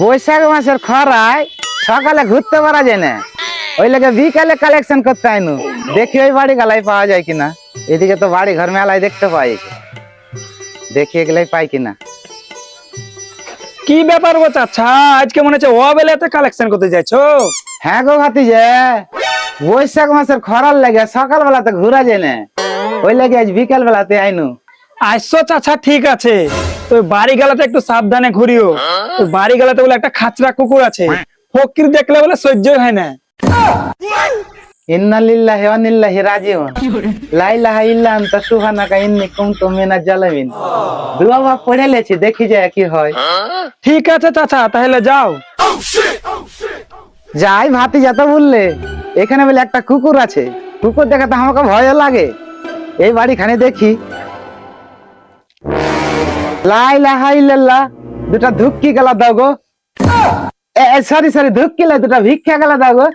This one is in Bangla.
বৈশাখ মাসের খরায় সকালে ঘুরতে পারা যায় না, ওই লেগে বিকালে কালেকশন করতে আইনু, দেখি ওই বাড়ি গালাই পাওয়া যায় কিনা। এদিকে তো বাড়ি ঘর মেলায় দেখতে পাই, দেখি এগুলাই পাই কিনা। কি ব্যাপার গো চাচা, আজকে মনে হচ্ছে ও বেলাতে কালেকশন করতে যাইছো? হ্যাঁ গো ভাতিজে, বৈশাখ মাসের খরার লেগে সকাল বেলাতে ঘুরা যায় না, ওই লেগে আজ বিকাল বেলাতে আইনু। আইসো চাচা, ঠিক আছে। তো বাড়ি গেলাতে একটু সাবধানে ঘুরিও। তো বাড়ি গেলাতে বলে একটা খাঁচরা কুকুর আছে, ফকির দেখলে বলে সহ্যই হয় না। ইন্না লিল্লাহি ওয়া ইন্না ইলাইহি রাজিউন, লা ইলাহা ইল্লা আনতা সুবহানাকা ইন্নী কুনতু মিনাজ জালিমিন। দুয়া বাপ পড়ে লেছি, দেখি যায় কি হয়। ঠিক আছে চাচা, তাহলে যাও। যাই ভাতিজা, তো বললে এখানে বলে একটা কুকুর আছে, কুকুর দেখাতে আমাকে ভয় লাগে। এই বাড়ি খানে দেখি। লা ইলাহা ইল্লাল্লাহ, দুটা ধুক্কি গেলা দাও গো। সরি সরি, ধুক্কি লা, দুটা ভিক্ষা গেলা দাও গো।